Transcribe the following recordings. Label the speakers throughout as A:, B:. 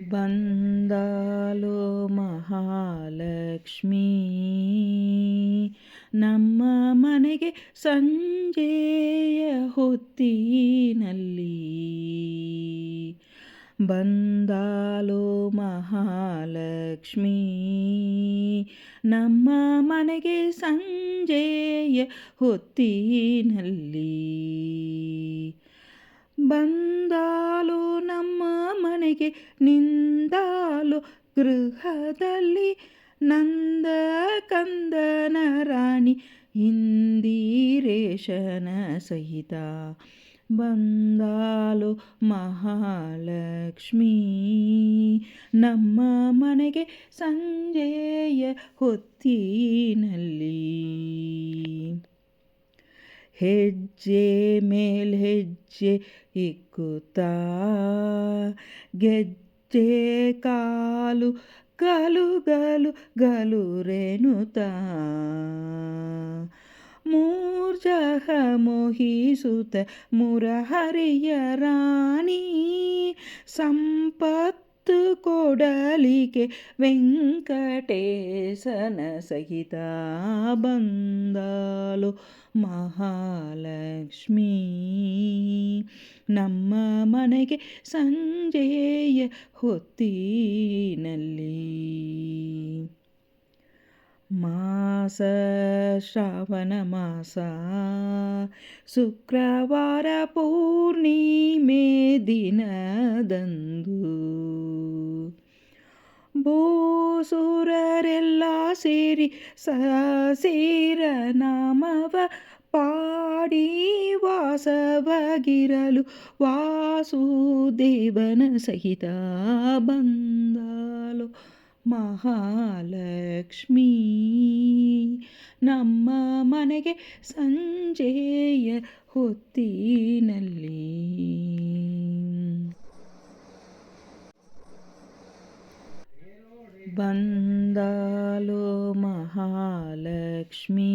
A: ಬಂದಾಲೋ ಮಹಾಲಕ್ಷ್ಮೀ ನಮ್ಮ ಮನೆಗೆ ಸಂಜೆಯ ಹೊತ್ತಿನಲ್ಲಿ. ಬಂದಾಲೋ ಮಹಾಲಕ್ಷ್ಮೀ ನಮ್ಮ ಮನೆಗೆ ಸಂಜೆಯ ಹೊತ್ತಿನಲ್ಲಿ. ಬಂದಾಲು ನಮ್ಮ ಮನೆಗೆ ನಿಂದಾಲು ಗೃಹದಲ್ಲಿ ನಂದ ಕಂದನ ರಾಣಿ ಇಂದಿರೇಶನ ಸಹಿತ. ಬಂದಾಲು ಮಹಾಲಕ್ಷ್ಮೀ ನಮ್ಮ ಮನೆಗೆ ಸಂಜೆಯ ಹೊತ್ತಿನಲ್ಲಿ. ಹೆಜ್ಜೆ ಮೇಲ್ ಹೆಜ್ಜೆ ಇಕ್ಕುತ್ತಾ ಗೆಜ್ಜೆ ಕಾಲು ಗಲು ಗಲು ಗಲುರೆನುತ್ತಾ ಮೂರ್ಜಹ ಮೋಹಿಸುತ್ತ ಮುರಹರಿಯ ರಾಣಿ ಸಂಪತ್ತು ಕೊಡಲಿಕ್ಕೆ ವೆಂಕಟೇಶನ ಸಹಿತ. ಬಂದಾಲು ಮಹಾಲಕ್ಷ್ಮೀ ನಮ್ಮ ಮನೆಗೆ ಸಂಜೆಯ ಹೊತ್ತಿನಲ್ಲಿ. ಮಾಸ ಶ್ರಾವಣ ಮಾಸ ಶುಕ್ರವಾರ ಪೂರ್ಣಿಮೆ ದಿನದಂದು ಭೂಸುರರೆಲ್ಲ ಸೇರಿ ಸಸಿರ ನಾಮವ ಪಾಡಿ ವಾಸವಾಗಿರಲು ವಾಸುದೇವನ ಸಹಿತ. ಬಂದಾಲು ಮಹಾಲಕ್ಷ್ಮೀ ನಮ್ಮ ಮನೆಗೆ ಸಂಜೆಯ ಹೊತ್ತಿನಲ್ಲಿ. ಬಂದಾಲು ಮಹಾಲಕ್ಷ್ಮೀ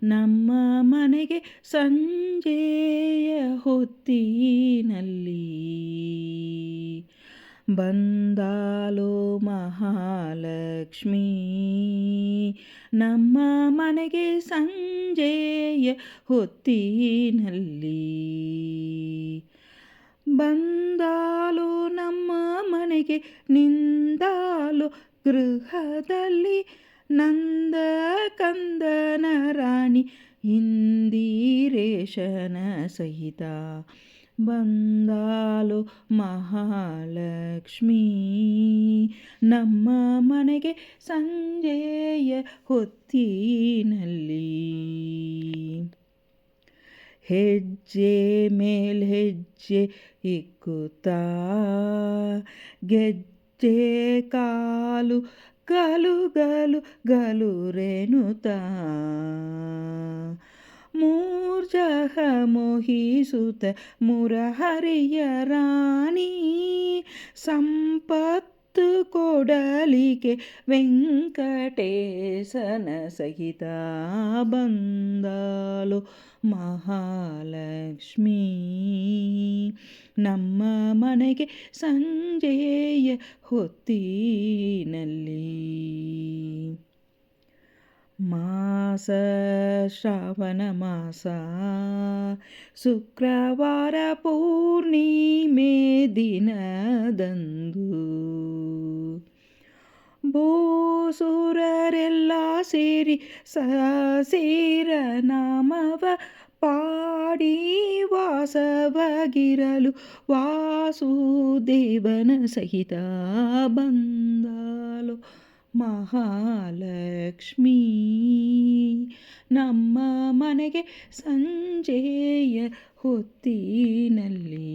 A: ನಮ್ಮ ಮನೆಗೆ ಸಂಜೆಯ ಹೊತ್ತಿನಲ್ಲಿ. ಬಂದಾಲು ಮಹಾಲಕ್ಷ್ಮೀ ನಮ್ಮ ಮನೆಗೆ ಸಂಜೆಯ ಹೊತ್ತಿನಲ್ಲಿ. ಬಂದಾಲು ನಮ್ಮ ಮನೆಗೆ ನಿಂದಾಲು ಗೃಹದಲ್ಲಿ ನಂದ ಕಂದನ ರಾಣಿ ಇಂದಿರೇಶನ ಸಹಿತ. ಬಂದಾಲು ಮಹಾಲಕ್ಷ್ಮೀ ನಮ್ಮ ಮನೆಗೆ ಸಂಜೆಯ ಹೊತ್ತಿನಲ್ಲಿ. ಹೆಜ್ಜೆ ಮೇಲ್ ಹೆಜ್ಜೆ ಇಕ್ಕುತ್ತಾ ಗೆಜ್ಜೆ ಕಾಲು ಗಲು ಗಲು ಗಲುರೆನುತ್ತಾ ಮೂರ್ಜಹ ಮೋಹಿಸುತ್ತ ಮುರಹರಿಯ ರಾಣಿ ಸಂಪತ್ತು ಕೊಡಲಿಕ್ಕೆ ವೆಂಕಟೇಶನ ಸಹಿತ. ಬಂದಾಲು ಮಹಾಲಕ್ಷ್ಮೀ ನಮ್ಮ ಮನೆಗೆ ಸಂಜೆಯ ಹೊತ್ತಿನಲ್ಲಿ. ಮಾಸ ಶ್ರಾವಣ ಮಾಸ ಶುಕ್ರವಾರ ಪೂರ್ಣಿಮೆ ದಿನದಂದು ಭೂಸುರರೆಲ್ಲ ಸೇರಿ ಸಸಿರ ನಾಮವ ಪಾಡಿ ವಾಸವಾಗಿರಲು ವಾಸುದೇವನ ಸಹಿತ. ಬಂದಾಲು ಮಹಾಲಕ್ಷ್ಮೀ ನಮ್ಮ ಮನೆಗೆ ಸಂಜೆಯ ಹೊತ್ತಿನಲ್ಲಿ.